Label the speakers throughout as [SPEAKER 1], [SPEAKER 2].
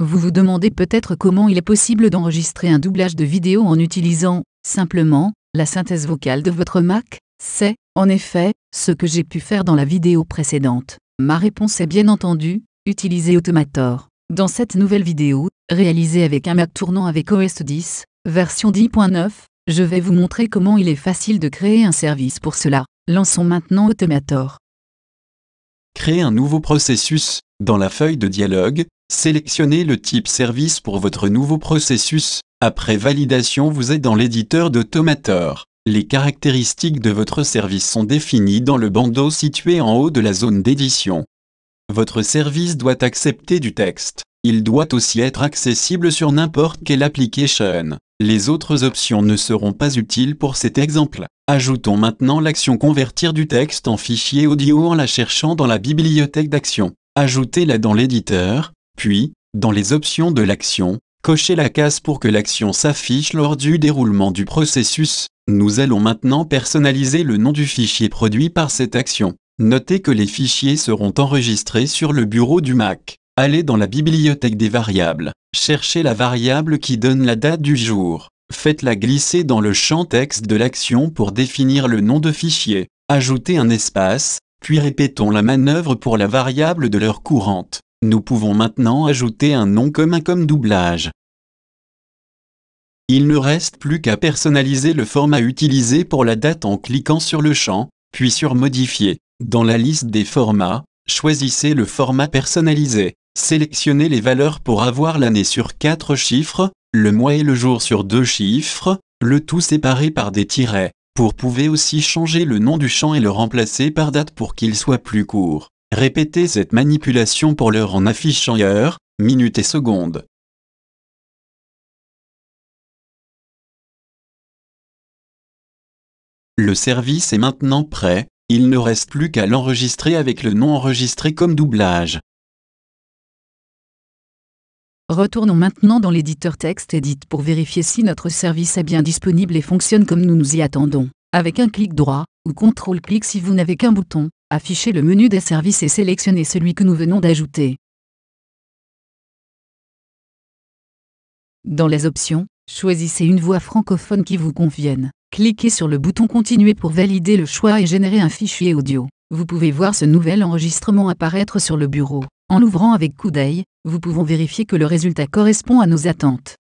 [SPEAKER 1] Vous vous demandez peut-être comment il est possible d'enregistrer un doublage de vidéo en utilisant, simplement, la synthèse vocale de votre Mac. C'est, en effet, ce que j'ai pu faire dans la vidéo précédente. Ma réponse est bien entendu, utiliser Automator. Dans cette nouvelle vidéo, réalisée avec un Mac tournant avec OS 10, version 10.9, je vais vous montrer comment il est facile de créer un service pour cela. Lançons maintenant Automator.
[SPEAKER 2] Créer un nouveau processus. Dans la feuille de dialogue, sélectionnez le type service pour votre nouveau processus. Après validation, vous êtes dans l'éditeur d'Automator. Les caractéristiques de votre service sont définies dans le bandeau situé en haut de la zone d'édition. Votre service doit accepter du texte. Il doit aussi être accessible sur n'importe quelle application. Les autres options ne seront pas utiles pour cet exemple. Ajoutons maintenant l'action convertir du texte en fichier audio en la cherchant dans la bibliothèque d'actions. Ajoutez-la dans l'éditeur, puis, dans les options de l'action, cochez la case pour que l'action s'affiche lors du déroulement du processus. Nous allons maintenant personnaliser le nom du fichier produit par cette action. Notez que les fichiers seront enregistrés sur le bureau du Mac. Allez dans la bibliothèque des variables. Cherchez la variable qui donne la date du jour. Faites-la glisser dans le champ texte de l'action pour définir le nom de fichier. Ajoutez un espace, puis répétons la manœuvre pour la variable de l'heure courante. Nous pouvons maintenant ajouter un nom commun comme doublage. Il ne reste plus qu'à personnaliser le format utilisé pour la date en cliquant sur le champ, puis sur Modifier. Dans la liste des formats, choisissez le format personnalisé. Sélectionnez les valeurs pour avoir l'année sur 4 chiffres, le mois et le jour sur 2 chiffres, le tout séparé par des tirets. Vous pouvez aussi changer le nom du champ et le remplacer par date pour qu'il soit plus court. Répétez cette manipulation pour l'heure en affichant heure, minute et seconde. Le service est maintenant prêt, il ne reste plus qu'à l'enregistrer avec le nom enregistré comme doublage.
[SPEAKER 1] Retournons maintenant dans l'éditeur TextEdit pour vérifier si notre service est bien disponible et fonctionne comme nous nous y attendons. Avec un clic droit, ou CTRL-clic si vous n'avez qu'un bouton, affichez le menu des services et sélectionnez celui que nous venons d'ajouter. Dans les options, choisissez une voix francophone qui vous convienne. Cliquez sur le bouton Continuer pour valider le choix et générer un fichier audio. Vous pouvez voir ce nouvel enregistrement apparaître sur le bureau. En l'ouvrant avec coup d'œil, nous pouvons vérifier que le résultat correspond à nos attentes.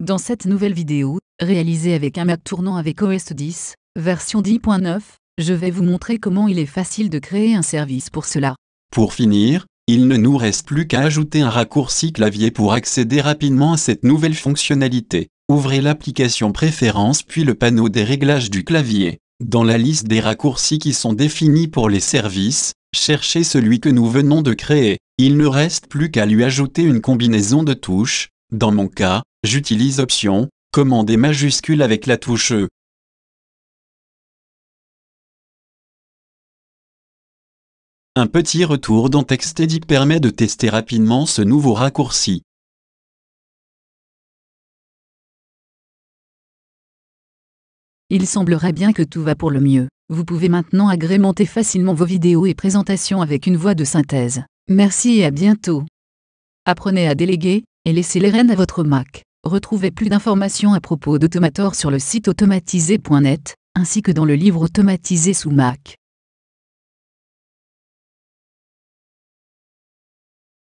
[SPEAKER 1] Dans cette nouvelle vidéo, réalisée avec un Mac tournant avec OS 10, version 10.9, je vais vous montrer comment il est facile de créer un service pour cela.
[SPEAKER 2] Pour finir, il ne nous reste plus qu'à ajouter un raccourci clavier pour accéder rapidement à cette nouvelle fonctionnalité. Ouvrez l'application Préférences puis le panneau des réglages du clavier. Dans la liste des raccourcis qui sont définis pour les services, cherchez celui que nous venons de créer. Il ne reste plus qu'à lui ajouter une combinaison de touches. Dans mon cas, j'utilise Option, commande et majuscule avec la touche E. Un petit retour dans TextEdit permet de tester rapidement ce nouveau raccourci.
[SPEAKER 1] Il semblerait bien que tout va pour le mieux. Vous pouvez maintenant agrémenter facilement vos vidéos et présentations avec une voix de synthèse. Merci et à bientôt. Apprenez à déléguer, et laissez les rênes à votre Mac. Retrouvez plus d'informations à propos d'Automator sur le site automatisé.net, ainsi que dans le livre Automatisé sous Mac.